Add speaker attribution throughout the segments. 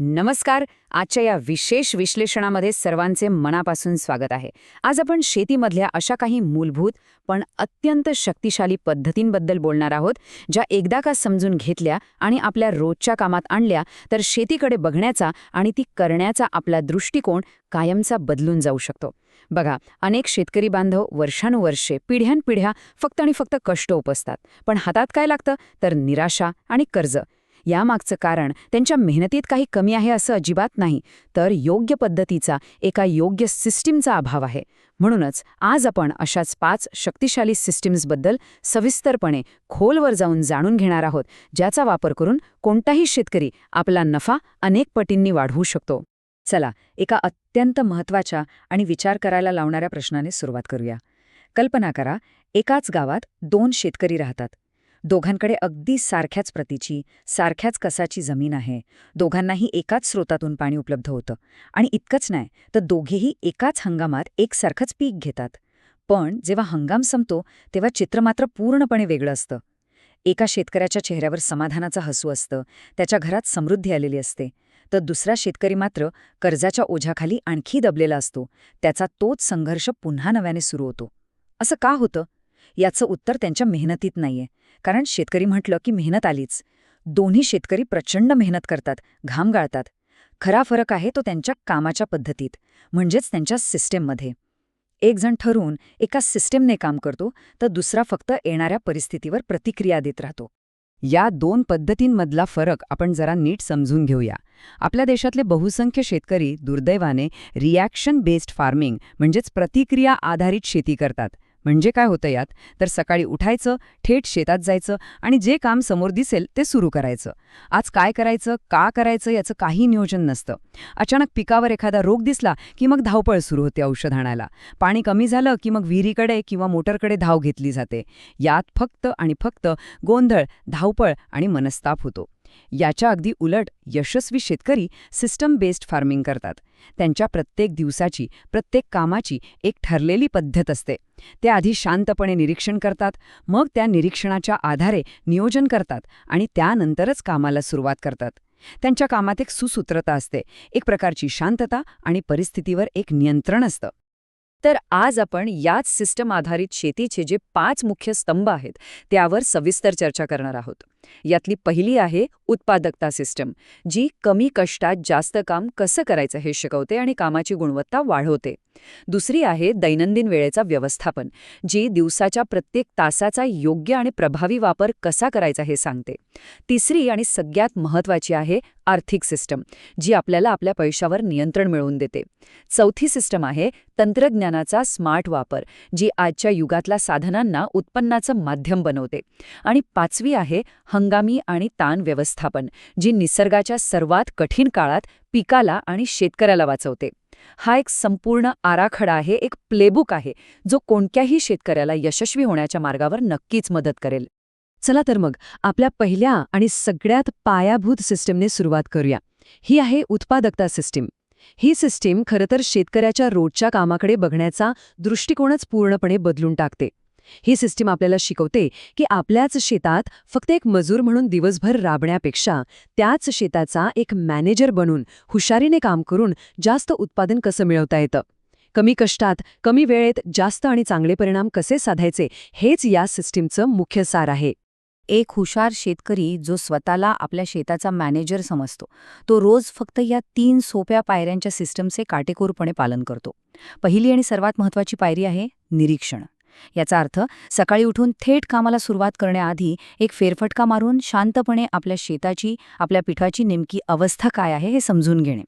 Speaker 1: नमस्कार. आजच्या या विशेष विश्लेषणामध्ये सर्वांचे मनापासून स्वागत आहे. आज आपण शेतीमधल्या अशा काही मूलभूत पण अत्यंत शक्तिशाली पद्धतींबद्दल बोलणार आहोत, ज्या एकदा का समजून घेतल्या आणि आपल्या रोजच्या कामात आणल्या तर शेतीकडे बघण्याचा आणि ती करण्याचा आपला दृष्टिकोन कायमचा बदलून जाऊ शकतो. बघा, अनेक शेतकरी बांधव वर्षानुवर्षे पिढ्यानपिढ्या फक्त आणि फक्त कष्ट उपसतात, पण हातात काय लागतं तर निराशा आणि कर्ज. यामागचं कारण त्यांच्या मेहनतीत काही कमी आहे असं अजिबात नाही, तर योग्य पद्धतीचा, एका योग्य सिस्टीमचा अभाव आहे. म्हणूनच आज आपण अशाच 5 शक्तिशाली सिस्टीम्सबद्दल सविस्तरपणे खोलवर जाऊन जाणून घेणार आहोत, ज्याचा वापर करून कोणताही शेतकरी आपला नफा अनेक पटींनी वाढवू शकतो. चला, एका अत्यंत महत्त्वाच्या आणि विचार करायला लावणाऱ्या प्रश्नाने सुरुवात करूया. कल्पना करा, एकाच गावात 2 शेतकरी राहतात. दोघांकडे अगदी सारख्याच प्रतीची, सारख्याच कसाची जमीन आहे. दोघांनाही एकाच स्रोतातून पाणी उपलब्ध होतं. आणि इतकंच नाही, तर दोघेही एकाच हंगामात एकसारखंच पीक घेतात. पण जेव्हा हंगाम संपतो तेव्हा चित्र मात्र पूर्णपणे वेगळं असतं. एका शेतकऱ्याच्या चेहऱ्यावर समाधानाचं हसू असतं, त्याच्या घरात समृद्धी आलेली असते. तर दुसरा शेतकरी मात्र कर्जाच्या ओझ्याखाली आणखी दबलेला असतो. त्याचा तोच संघर्ष पुन्हा नव्याने सुरू होतो. असं का होतं? याचं उत्तर त्यांच्या मेहनतीत नाहीये. कारण शेतकरी म्हटलं की मेहनत आलीच. दोन्ही शेतकरी प्रचंड मेहनत करतात, घाम गाळतात. खरा फरक आहे तो त्यांच्या कामाच्या पद्धतीत, म्हणजेच त्यांच्या सिस्टीममध्ये. एक जण ठरवून एका सिस्टीमने काम करतो, तर दुसरा फक्त येणाऱ्या परिस्थितीवर प्रतिक्रिया देत राहतो. या 2 पद्धतींमधला फरक आपण जरा नीट समजून घेऊया. आपल्या देशातले बहुसंख्य शेतकरी दुर्दैवाने रिॲक्शन बेस्ड फार्मिंग म्हणजेच प्रतिक्रिया आधारित शेती करतात. म्हणजे काय होतं यात, तर सकाळी उठायचं, थेट शेतात जायचं आणि जे काम समोर दिसेल ते सुरू करायचं. आज काय करायचं, का करायचं याचं काही नियोजन नसतं. अचानक पिकावर एखादा रोग दिसला की मग धावपळ सुरू होते औषध आणायला. पाणी कमी झालं की मग विहिरीकडे किंवा मोटरकडे धाव घेतली जाते. यात फक्त आणि फक्त गोंधळ, धावपळ आणि मनस्ताप होतो. याच्या अगदी उलट यशस्वी शेतकरी सिस्टम बेस्ड फार्मिंग करतात. त्यांच्या प्रत्येक दिवसाची, प्रत्येक कामाची एक ठरलेली पद्धत असते. ते आधी शांतपणे निरीक्षण करतात, मग त्या निरीक्षणाच्या आधारे नियोजन करतात आणि त्यानंतरच कामाला सुरुवात करतात. त्यांच्या कामात एक सुसूत्रता असते, एक प्रकारची शांतता आणि परिस्थितीवर एक नियंत्रण असतं. तर आज आपण याच सिस्टम आधारित शेतीचे जे 5 मुख्य स्तंभ आहेत त्यावर सविस्तर चर्चा करणार आहोत. यातली पहिली आहे उत्पादकता सिस्टम, जी कमी कष्टात जास्त काम कसं करायचं हे शिकवते आणि कामाची गुणवत्ता वाढवते. दुसरी आहे दैनंदिन वेळेचा व्यवस्थापन, जी दिवसाच्या प्रत्येक तासाचा योग्य आणि प्रभावी वापर कसा करायचा हे सांगते. तिसरी आणि सगळ्यात महत्त्वाची आहे आर्थिक सिस्टम, जी आपल्याला आपल्या पैशावर नियंत्रण मिळवून देते. चौथी सिस्टम आहे तंत्रज्ञानाचा स्मार्ट वापर, जी आजच्या युगातल्या साधनांना उत्पन्नाचं माध्यम बनवते. आणि पाचवी आहे हंगामी आणि ताण व्यवस्थापन, जी निसर्गाच्या सर्वात कठीण काळात पिकाला आणि शेतकऱ्याला वाचवते. हा एक संपूर्ण आराखडा आहे, एक प्लेबुक आहे, जो कोणत्याही शेतकऱ्याला यशस्वी होण्याच्या मार्गावर नक्कीच मदत करेल. चला तर मग आपल्या पहिल्या आणि सगळ्यात पायाभूत सिस्टीमने सुरुवात करूया. ही आहे उत्पादकता सिस्टीम. ही सिस्टीम खरं तर शेतकऱ्याच्या रोजच्या कामाकडे बघण्याचा दृष्टिकोनच पूर्णपणे बदलून टाकते. ही सिस्टीम आपल्याला शिकवते की आपल्याच शेतात फक्त एक मजूर म्हणून दिवसभर राबण्यापेक्षा त्याच शेताचा एक मॅनेजर बनून हुशारीने काम करून जास्त उत्पादन कसं मिळवता येतं. कमी कष्टात, कमी वेळेत जास्त आणि चांगले परिणाम कसे साधायचे, हेच या सिस्टीमचं मुख्य सार आहे.
Speaker 2: एक हुशार शेतकरी जो स्वतःला आपल्या शेताचा मॅनेजर समजतो, तो रोज फक्त या 3 सोप्या पायऱ्यांच्या सिस्टमचे काटेकोरपणे पालन करतो. पहिली आणि सर्वात महत्त्वाची पायरी आहे निरीक्षण. याचा अर्थ सकाळी उठून थेट कामाला सुरुवात करण्याआधी एक फेरफटका मारून शांतपणे आपल्या शेताची, आपल्या पिकाची नेमकी अवस्था काय आहे हे समजून घेणे.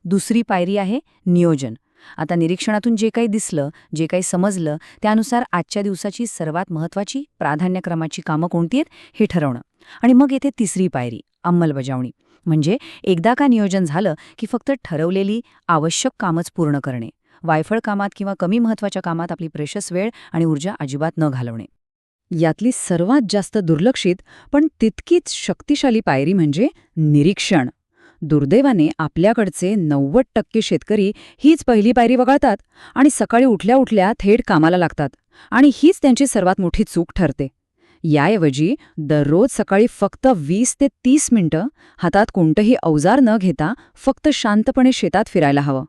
Speaker 2: दुसरी पायरी आहे नियोजन. आता निरीक्षणातून जे काही दिसलं, जे काही समजलं, त्यानुसार आजच्या दिवसाची सर्वात महत्त्वाची प्राधान्यक्रमाची कामं कोणती आहेत हे ठरवणं. आणि मग येथे तिसरी पायरी अंमलबजावणी. म्हणजे एकदा का नियोजन झालं की फक्त ठरवलेली आवश्यक कामच पूर्ण करणे. वायफळ कामात किंवा कमी महत्त्वाच्या कामात आपली प्रेशस वेळ आणि ऊर्जा अजिबात न घालवणे.
Speaker 1: यातली सर्वात जास्त दुर्लक्षित पण तितकीच शक्तिशाली पायरी म्हणजे निरीक्षण. दुर्दैवाने आपल्याकडचे 90% शेतकरी हीच पहिली पायरी वगळतात आणि सकाळी उठल्या उठल्या थेट कामाला लागतात. आणि हीच त्यांची सर्वात मोठी चूक ठरते.
Speaker 2: याऐवजी दररोज सकाळी फक्त 20 ते 30 मिनिटं हातात कोणतंही अवजार न घेता फक्त शांतपणे शेतात फिरायला हवं.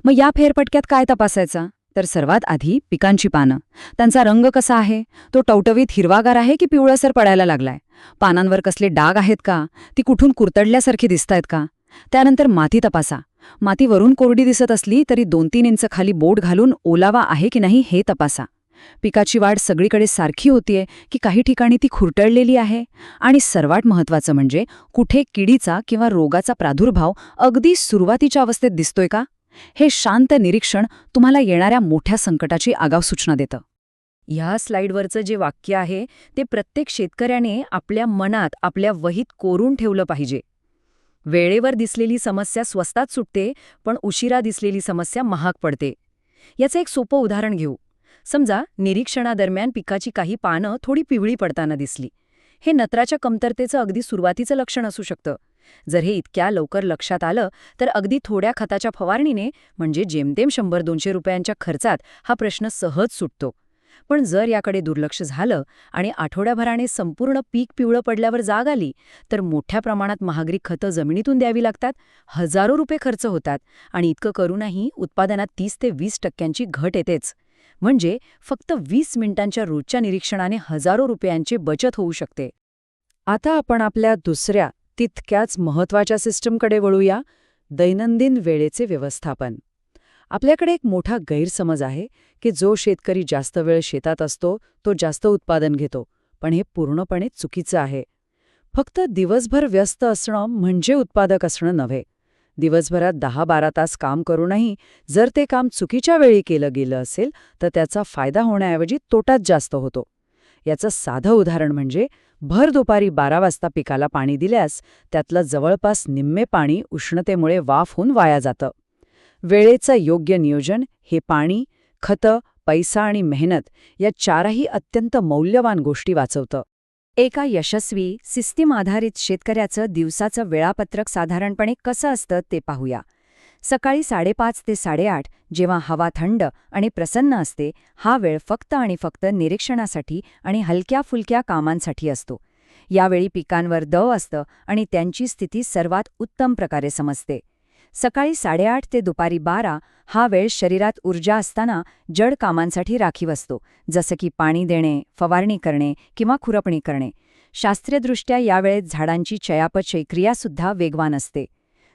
Speaker 2: मग या फेरफटक्यात काय तपासायचं? तर सर्वात आधी पिकांची पानं. त्यांचा रंग कसा आहे? तो टवटवीत हिरवागार आहे की पिवळसर पडायला लागलाय? पानांवर कसले डाग आहेत का? ती कुठून कुरतडल्यासारखी दिसतायत का? त्यानंतर माती तपासा. माती वरून कोरडी दिसत असली तरी 2-3 इंच खाली बोट घालून ओलावा आहे की नाही हे तपासा. पिकाची वाढ सगळीकडे सारखी होतीये की काही ठिकाणी ती खुरटळलेली आहे? आणि सर्वात महत्त्वाचं म्हणजे कुठे किडीचा किंवा रोगाचा प्रादुर्भाव अगदी सुरुवातीच्या अवस्थेत दिसतोय का? हे शांत निरीक्षण तुम्हाला येणाऱ्या मोठ्या संकटाची आगाऊ सूचना देतं. ह्या स्लाइडवरचं जे वाक्य आहे ते प्रत्येक शेतकऱ्याने आपल्या मनात, आपल्या वहीत कोरून ठेवलं पाहिजे. वेळेवर दिसलेली समस्या स्वस्तात सुटते, पण उशिरा दिसलेली समस्या महाग पडते. याचं एक सोपं उदाहरण घेऊ. समजा निरीक्षणादरम्यान पिकाची काही पानं थोडी पिवळी पडताना दिसली. हे नत्राच्या कमतरतेचं अगदी सुरुवातीचं लक्षण असू शकतं. जर हे इतक्या लवकर लक्षात आलं तर अगदी थोड्या खताच्या फवारणीने म्हणजे जेमतेम 100-200 रुपयांच्या खर्चात हा प्रश्न सहज सुटतो. पण जर याकडे दुर्लक्ष झालं आणि आठवड्याभराने संपूर्ण पीक पिवळं पडल्यावर जाग आली तर मोठ्या प्रमाणात महागडी खतं जमिनीतून द्यावी लागतात, हजारो रुपये खर्च होतात आणि इतकं करूनही उत्पादनात 30 ते 20% घट येतेच. म्हणजे फक्त 20 मिनिटांच्या रोजच्या निरीक्षणाने हजारो रुपयांची बचत होऊ शकते. आता आपण आपल्या दुसऱ्या तितक्याच महत्त्वाच्या सिस्टमकडे वळूया, दैनंदिन वेळेचे व्यवस्थापन. आपल्याकडे एक मोठा गैरसमज आहे की जो शेतकरी जास्त वेळ शेतात असतो तो जास्त उत्पादन घेतो, पण हे पूर्णपणे चुकीचं आहे. फक्त दिवसभर व्यस्त असणं म्हणजे उत्पादक असणं नव्हे. दिवसभरात 10-12 तास काम करूनही जर ते काम चुकीच्या वेळी केलं गेलं असेल तर त्याचा फायदा होण्याऐवजी तोटाच जास्त होतो. याचं साधं उदाहरण म्हणजे भर दुपारी 12 वाजता पिकाला पाणी दिल्यास त्यातलं जवळपास निम्मे पाणी उष्णतेमुळे वाफ होऊन वाया जातं. वेळेचं योग्य नियोजन हे पाणी, खतं, पैसा आणि मेहनत या चारही अत्यंत मौल्यवान गोष्टी वाचवतं. एका यशस्वी, सिस्टीम आधारित शेतकऱ्याचं दिवसाचं वेळापत्रक साधारणपणे कसं असतं ते पाहूया. सकाळी 5:30 ते 8:30 जेव्हा हवा थंड आणि प्रसन्न असते, हा वेळ फक्त आणि फक्त निरीक्षणासाठी आणि हलक्या-फुलक्या कामांसाठी असतो. यावेळी पिकांवर दव असतं आणि त्यांची स्थिती सर्वात उत्तम प्रकारे समजते. सकाळी 8:30 ते दुपारी 12 हा वेळ शरीरात ऊर्जा असताना जड कामांसाठी राखीव असतो, जसं की पाणी देणे, फवारणी करणे किंवा खुरपणी करणे. शास्त्रीयदृष्ट्या यावेळेत झाडांची चयापचय क्रियासुद्धा वेगवान असते.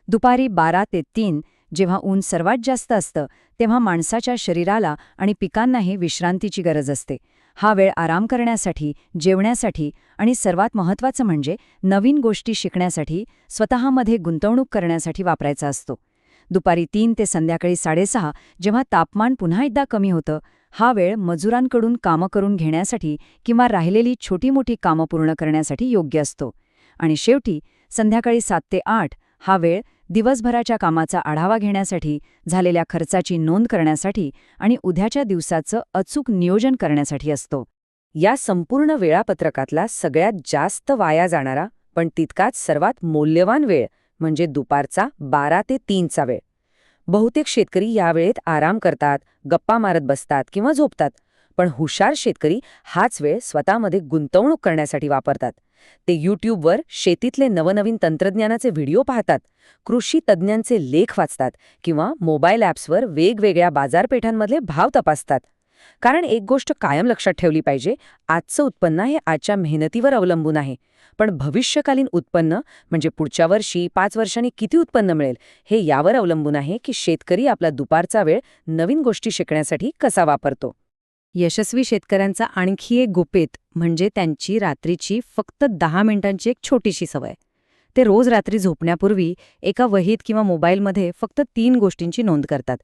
Speaker 2: दुपारी 12 ते 3 जेव्हा ऊन सर्वात जास्त असतं तेव्हा माणसाच्या शरीराला आणि पिकांनाही विश्रांतीची गरज असते. हा वेळ आराम करण्यासाठी, जेवण्यासाठी आणि सर्वात महत्त्वाचं म्हणजे नवीन गोष्टी शिकण्यासाठी, स्वतःमध्ये गुंतवणूक करण्यासाठी वापरायचा असतो. दुपारी 3 ते संध्याकाळी 6:30 जेव्हा तापमान पुन्हा एकदा कमी होतं, हा वेळ मजुरांकडून कामं करून घेण्यासाठी किंवा राहिलेली छोटी-मोठी कामं पूर्ण करण्यासाठी योग्य असतो. आणि शेवटी संध्याकाळी 7 ते 8 हा वेळ दिवसभराच्या कामाचा आढावा घेण्यासाठी, झालेल्या खर्चाची नोंद करण्यासाठी आणि उद्याच्या दिवसाचं अचूक नियोजन करण्यासाठी असतो. या संपूर्ण वेळापत्रकातला सगळ्यात जास्त वाया जाणारा पण तितकाच सर्वात मौल्यवान वेळ म्हणजे दुपारचा 12 ते 3चा वेळ. बहुतेक शेतकरी या वेळेत आराम करतात, गप्पा मारत बसतात किंवा झोपतात. पण हुशार शेतकरी हाच वेळ स्वतःमध्ये गुंतवणूक करण्यासाठी वापरतात. ते YouTubeवर शेतीतले नवनवीन तंत्रज्ञानाचे व्हिडिओ पाहतात, कृषी तज्ज्ञांचे लेख वाचतात किंवा मोबाईल ॲप्सवर वेगवेगळ्या बाजारपेठांमधले भाव तपासतात. कारण एक गोष्ट कायम लक्षात ठेवली पाहिजे, आजचं उत्पन्न हे आजच्या मेहनतीवर अवलंबून आहे. पण भविष्यकालीन उत्पन्न म्हणजे पुढच्या वर्षी 5 वर्षांनी किती उत्पन्न मिळेल हे यावर अवलंबून आहे की शेतकरी आपला दुपारचा वेळ नवीन गोष्टी शिकण्यासाठी कसा वापरतो. यशस्वी शेतकऱ्यांचा आणखी एक गुपित म्हणजे त्यांची रात्रीची फक्त 10 मिनिटांची एक छोटीशी सवय. ते रोज रात्री झोपण्यापूर्वी एका वहीत किंवा मोबाईलमध्ये फक्त 3 गोष्टींची नोंद करतात.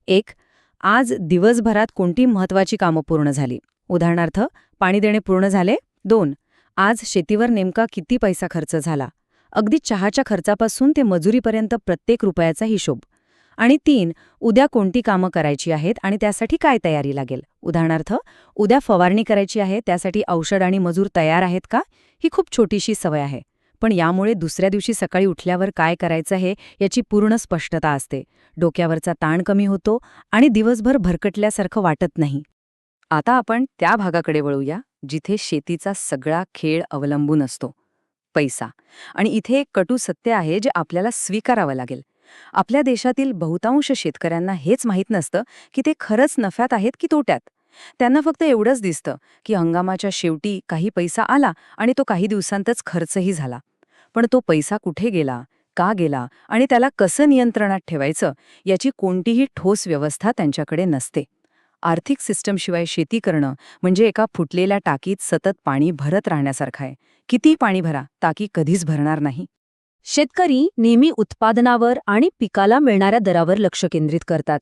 Speaker 2: 1. आज दिवसभरात कोणती महत्त्वाची कामं पूर्ण झाली. उदाहरणार्थ, पाणी देणे पूर्ण झाले. 2. आज शेतीवर नेमका किती पैसा खर्च झाला. अगदी चहाच्या खर्चापासून ते मजुरीपर्यंत प्रत्येक रुपयाचा हिशोब. आणि 3. उद्या कोणती कामं करायची आहेत आणि त्यासाठी काय तयारी लागेल. उदाहरणार्थ, उद्या फवारणी करायची आहे, त्यासाठी औषध आणि मजूर तयार आहेत का. ही खूप छोटीशी सवय आहे, पण यामुळे दुसऱ्या दिवशी सकाळी उठल्यावर काय करायचं आहे याची पूर्ण स्पष्टता असते. डोक्यावरचा ताण कमी होतो आणि दिवसभर भरकटल्यासारखं वाटत नाही. आता आपण त्या भागाकडे वळूया जिथे शेतीचा सगळा खेळ अवलंबून असतो, पैसा. आणि इथे एक कटू सत्य आहे जे आपल्याला स्वीकारावं लागेल. आपल्या देशातील बहुतांश शेतकऱ्यांना हेच माहीत नसतं की ते खरंच नफ्यात आहेत की तोट्यात. त्यांना फक्त एवढंच दिसतं की हंगामाच्या शेवटी काही पैसा आला आणि तो काही दिवसांतच खर्चही झाला. पण तो पैसा कुठे गेला, का गेला आणि त्याला कसं नियंत्रणात ठेवायचं याची कोणतीही ठोस व्यवस्था त्यांच्याकडे नसते. आर्थिक सिस्टमशिवाय शेती करणं म्हणजे एका फुटलेल्या टाकीत सतत पाणी भरत राहण्यासारखं आहे. किती पाणी भरा, टाकी कधीच भरणार नाही.
Speaker 3: शेतकरी नेहमी उत्पादनावर आणि पिकाला मिळणाऱ्या दरावर लक्ष केंद्रित करतात.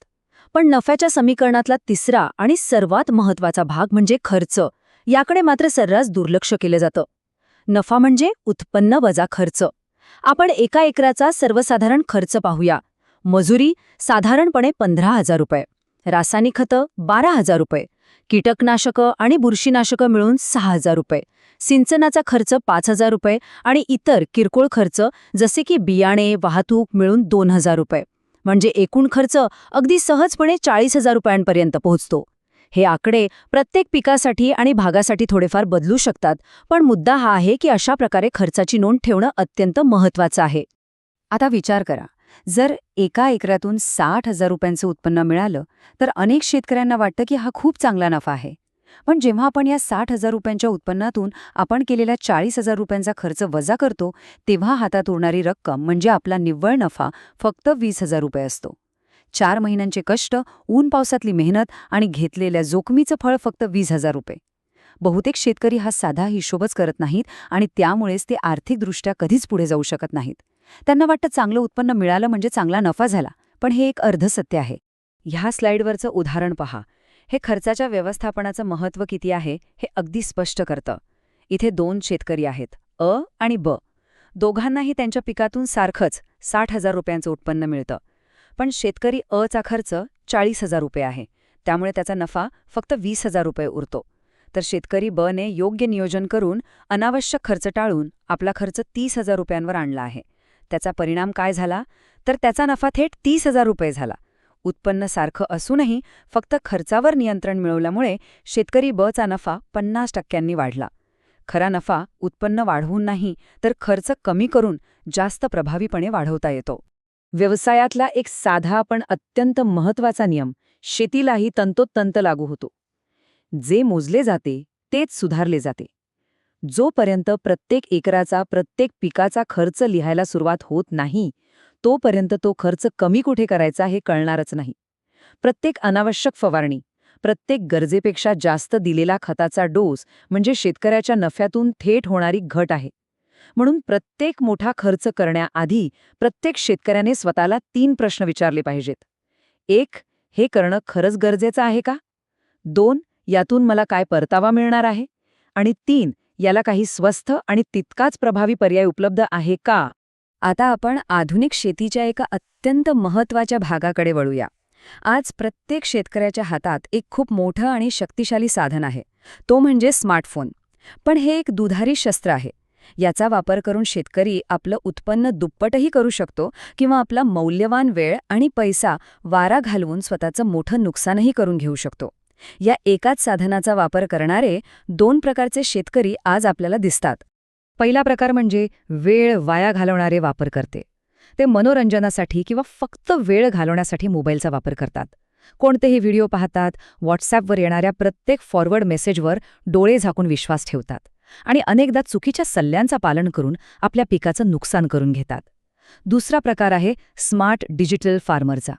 Speaker 3: पण नफ्याच्या समीकरणातला तिसरा आणि सर्वात महत्त्वाचा भाग म्हणजे खर्च. याकडे मात्र सर्रास दुर्लक्ष केलं जातं. नफा म्हणजे उत्पन्न वजा खर्च. आपण एका एकराचा सर्वसाधारण खर्च पाहूया. मजुरी साधारणपणे 15,000 रुपये, रासायनिक खतं 12,000 रुपये, कीटकनाशकं आणि बुरशीनाशकं मिळून 6,000 रुपये, सिंचनाचा खर्च 5,000 रुपये आणि इतर किरकोळ खर्च जसे की बियाणे, वाहतूक मिळून 2,000 रुपये. म्हणजे एकूण खर्च अगदी सहजपणे 40,000 रुपयांपर्यंत पोहोचतो. हे आकडे प्रत्येक पिकासाठी आणि भागासाठी थोडेफार बदलू शकतात, पण मुद्दा हा आहे की अशा प्रकारे खर्चाची नोंद ठेवणं अत्यंत महत्त्वाचं आहे.
Speaker 2: आता विचार करा, जर एका एकरातून 60,000 रुपयांचं उत्पन्न मिळालं तर अनेक शेतकऱ्यांना वाटतं की हा खूप चांगला नफा आहे. पण जेव्हा आपण या 60,000 रुपयांच्या उत्पन्नातून आपण केलेल्या 40,000 रुपयांचा खर्च वजा करतो, तेव्हा हातात उरणारी रक्कम म्हणजे आपला निव्वळ नफा फक्त 20,000 रुपये असतो. 4 महिन्यांचे कष्ट, ऊन पावसातली मेहनत आणि घेतलेल्या जोखमीचं फळ फक्त 20,000 रुपये. बहुतेक शेतकरी हा साधा हिशोबच करत नाहीत आणि त्यामुळेच ते आर्थिकदृष्ट्या कधीच पुढे जाऊ शकत नाहीत. त्यांना वाटतं चांगलं उत्पन्न मिळालं म्हणजे चांगला नफा झाला, पण हे एक अर्धसत्य आहे. ह्या स्लाइडवरचं उदाहरण पहा. हे खर्चाच्या व्यवस्थापनाचं महत्त्व किती आहे हे अगदी स्पष्ट करतं. इथे 2 शेतकरी आहेत, अ आणि ब. दोघांनाही त्यांच्या पिकातून सारखंच 60,000 रुपयांचं उत्पन्न मिळतं. पण शेतकरी अचा खर्च 40,000 रुपये आहे, त्यामुळे त्याचा नफा फक्त 20,000 रुपये उरतो. तर शेतकरी ब ने योग्य नियोजन करून अनावश्यक खर्च टाळून आपला खर्च 30,000 रुपयांवर आणला आहे. त्याचा परिणाम काय झाला तर त्याचा नफा थेट 30,000 रुपये झाला. उत्पन्न सारखं असूनही फक्त खर्चावर नियंत्रण मिळवल्यामुळे शेतकरी बचा नफा 50% वाढला. खरा नफा उत्पन्न वाढवून नाही तर खर्च कमी करून जास्त प्रभावीपणे वाढवता येतो. व्यवसायातला एक साधा पण अत्यंत महत्त्वाचा नियम शेतीलाही तंतोतंत लागू होतो. जे मोजले जाते तेच सुधारले जाते. जोपर्यंत प्रत्येक एकराचा, प्रत्येक पिकाचा खर्च लिहायला सुरुवात होत नाही, तोपर्यंत तो खर्च कमी कुठे करायचा हे कळणारच नाही. प्रत्येक अनावश्यक फवारणी, प्रत्येक गरजेपेक्षा जास्त दिलेला खताचा डोस म्हणजे शेतकऱ्याच्या नफ्यातून थेट होणारी घट आहे. म्हणून प्रत्येक मोठा खर्च करण्याआधी प्रत्येक शेतकऱ्याने स्वतःला 3 प्रश्न विचारले पाहिजेत. 1. हे करणं खरंच गरजेचं आहे का? 2. यातून मला काय परतावा मिळणार आहे? आणि 3. याला काही स्वस्थ आणि तितकाच प्रभावी पर्याय उपलब्ध आहे का? आता आपण आधुनिक शेतीच्या एका अत्यंत महत्त्वाच्या भागाकडे वळूया. आज प्रत्येक शेतकऱ्याच्या हातात एक खूप मोठं आणि शक्तिशाली साधन आहे, तो म्हणजे स्मार्टफोन. पण हे एक दुधारी शस्त्र आहे. याचा वापर करून शेतकरी आपलं उत्पन्न दुप्पटही करू शकतो किंवा आपला मौल्यवान वेळ आणि पैसा वारा घालवून स्वतःचं मोठं नुकसानही करून घेऊ शकतो. या एकाच साधनाचा वापर करणारे 2 प्रकारचे शेतकरी आज आपल्याला दिसतात. पहिला प्रकार म्हणजे वेळ वाया घालवणारे वापरकर्ते. ते मनोरंजनासाठी किंवा फक्त वेळ घालवण्यासाठी मोबाईलचा वापर करतात. कोणतेही व्हिडिओ पाहतात, व्हॉट्सॲपवर येणाऱ्या प्रत्येक फॉरवर्ड मेसेजवर डोळे झाकून विश्वास ठेवतात आणि अनेकदा चुकीच्या सल्ल्यांचं पालन करून आपल्या पिकाचं नुकसान करून घेतात. दुसरा प्रकार आहे स्मार्ट डिजिटल फार्मरचा.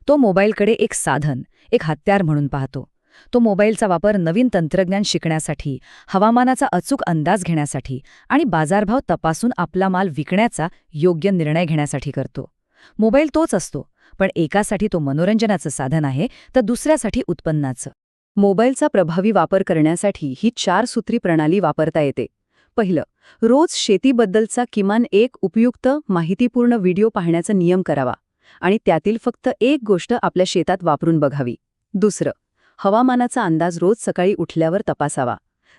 Speaker 2: तो मोबाईलकडे एक साधन, एक हत्यार म्हणून पाहतो. तो मोबाईलचा वापर नवीन तंत्रज्ञान शिकण्यासाठी, हवामानाचा अचूक अंदाज घेण्यासाठी आणि बाजारभाव तपासून आपला माल विकण्याचा योग्य निर्णय घेण्यासाठी करतो. मोबाईल तोच असतो, पण एकासाठी तो मनोरंजनाचं साधन आहे तर दुसऱ्यासाठी उत्पन्नाचं. मोबाईलचा प्रभावी वापर करण्यासाठी ही 4 सूत्री प्रणाली वापरता येते. पहिलं, रोज शेतीबद्दलचा किमान एक उपयुक्त, माहितीपूर्ण व्हिडिओ पाहण्याचा नियम करावा आणि त्यातील फक्त एक गोष्ट आपल्या शेतात वापरून बघावी. दुसरं, हवामानाचा अंदाज रोज सकाळी उठल्यावर तपासावा.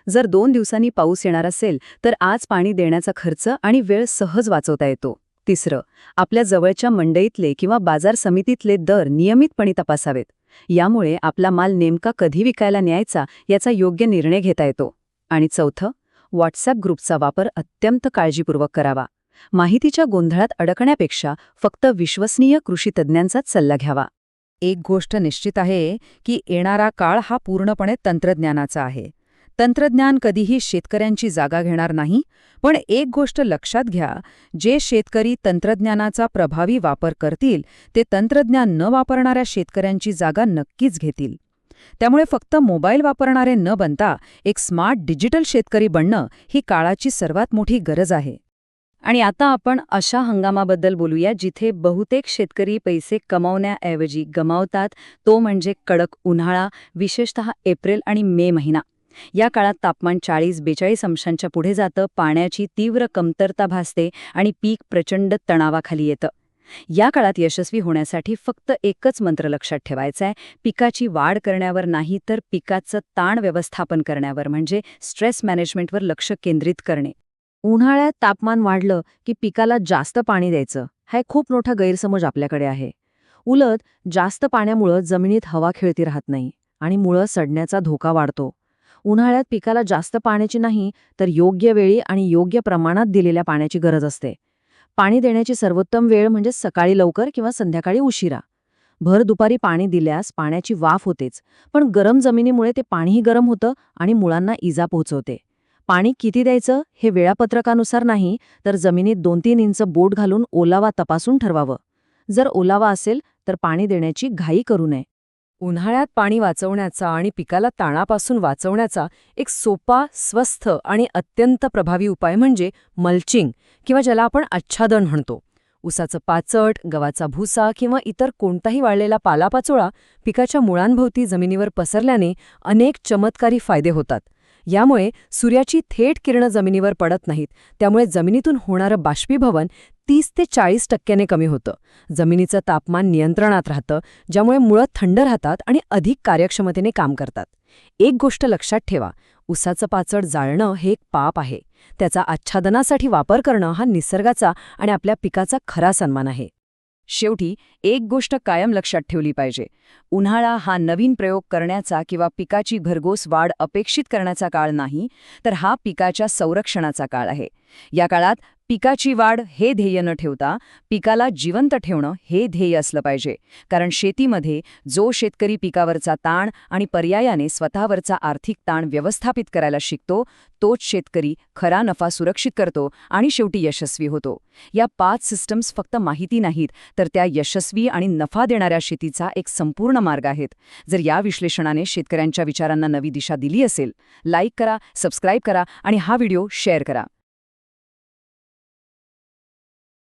Speaker 2: जर 2 दिवसांनी पाऊस येणार असेल तर आज पाणी देण्याचा खर्च आणि वेळ सहज वाचवता येतो. तिसरं, आपल्या जवळच्या मंडईतले किंवा बाजार समितीतले दर नियमितपणे तपासावेत.
Speaker 3: यामुळे आपला माल नेमका कधी विकायला न्यायचा याचा योग्य निर्णय घेता येतो. आणि चौथं, व्हॉट्सॲप ग्रुपचा वापर अत्यंत काळजीपूर्वक करावा. माहितीच्या गोंधळात अडकण्यापेक्षा फक्त विश्वसनीय कृषी तज्ज्ञांचाच सल्ला घ्यावा.
Speaker 1: एक गोष्ट निश्चित आहे की येणारा काळ हा पूर्णपणे तंत्रज्ञानाचा आहे. तंत्रज्ञान कधीही शेतकऱ्यांची जागा घेणार नाही, पण एक गोष्ट लक्षात घ्या, जे शेतकरी तंत्रज्ञानाचा प्रभावी वापर करतील ते तंत्रज्ञान न वापरणाऱ्या शेतकऱ्यांची जागा नक्कीच घेतील. त्यामुळे फक्त मोबाईल वापरणारे न बनता एक स्मार्ट डिजिटल शेतकरी बनणं ही काळाची सर्वात मोठी गरज आहे.
Speaker 3: आणि आता आपण अशा हंगामाबद्दल बोलूया जिथे बहुतेक शेतकरी पैसे कमावण्याऐवजी गमावतात, तो म्हणजे कडक उन्हाळा, विशेषतः एप्रिल आणि मे महिना. या काळात तापमान 40-42 अंशांच्या पुढे जातं, पाण्याची तीव्र कमतरता भासते आणि पीक प्रचंड तणावाखाली येतं. या काळात यशस्वी होण्यासाठी फक्त एकच मंत्र लक्षात ठेवायचा आहे, पिकाची वाढ करण्यावर नाही तर पिकाचं ताण व्यवस्थापन करण्यावर, म्हणजे स्ट्रेस मॅनेजमेंटवर लक्ष केंद्रित करणे. उन्हाळ्यात तापमान वाढलं की पिकाला जास्त पाणी द्यायचं, हा एक खूप मोठा गैरसमज आपल्याकडे आहे. उलट जास्त पाण्यामुळं जमिनीत हवा खेळती राहत नाही आणि मुळं सडण्याचा धोका वाढतो. उन्हाळ्यात पिकाला जास्त पाण्याची नाही तर योग्य वेळी आणि योग्य प्रमाणात दिलेल्या पाण्याची गरज असते. पाणी देण्याची सर्वोत्तम वेळ म्हणजे सकाळी लवकर किंवा संध्याकाळी उशिरा. भर दुपारी पाणी दिल्यास पाण्याची वाफ होतेच, पण गरम जमिनीमुळे ते पाणीही गरम होतं आणि मुळांना इजा पोहोचवते. पाणी किती द्यायचं हे वेळापत्रकानुसार नाही तर जमिनीत 2-3 इंच बोट घालून ओलावा तपासून ठरवावं. जर ओलावा असेल तर पाणी देण्याची घाई करू नये.
Speaker 2: उन्हाळ्यात पाणी वाचवण्याचा आणि पिकाला ताणापासून वाचवण्याचा एक सोपा, स्वस्थ आणि अत्यंत प्रभावी उपाय म्हणजे मल्चिंग किंवा ज्याला आपण आच्छादन म्हणतो. उसाचं पाचट, गव्हाचा भुसा किंवा इतर कोणताही वाळलेला पालापाचोळा पिकाच्या मुळांभोवती जमिनीवर पसरल्याने अनेक चमत्कारी फायदे होतात. यामुळे सूर्याची थेट किरणं जमिनीवर पडत नाहीत, त्यामुळे जमिनीतून होणारं बाष्पीभवन 30 ते 40% कमी होतं. जमिनीचं तापमान नियंत्रणात राहतं, ज्यामुळे मुळं थंड राहतात आणि अधिक कार्यक्षमतेने काम करतात. एक गोष्ट लक्षात ठेवा, उसाचं पाचट जाळणं हे एक पाप आहे. त्याचा आच्छादनासाठी वापर करणं हा निसर्गाचा आणि आपल्या पिकाचा खरा सन्मान आहे. शेवटी एक गोष्ट कायम लक्षात ठेवली पाहिजे, उन्हाळा हा नवीन प्रयोग करण्याचा किंवा पिकाची भरघोस वाढ अपेक्षित करण्याचा काळ नाही, तर हा पिकाच्या संरक्षणाचा काळ आहे. या काळात पिकाची वाढ हे ध्येय न ठेवता पिकाला जिवंत ठेवणं हे ध्येय असलं पाहिजे. कारण शेतीमध्ये जो शेतकरी पिकावरचा ताण आणि पर्यायाने स्वतःवरचा आर्थिक ताण व्यवस्थापित करायला शिकतो, तोच शेतकरी खरा नफा सुरक्षित करतो आणि शेवटी यशस्वी होतो. या 5 सिस्टम्स फक्त माहिती नाहीत, तर त्या यशस्वी आणि नफा देणाऱ्या शेतीचा एक संपूर्ण मार्ग आहेत. जर या विश्लेषणाने शेतकऱ्यांच्या विचारांना नवी दिशा दिली असेल, लाईक करा, सबस्क्राईब करा आणि हा व्हिडिओ शेअर करा.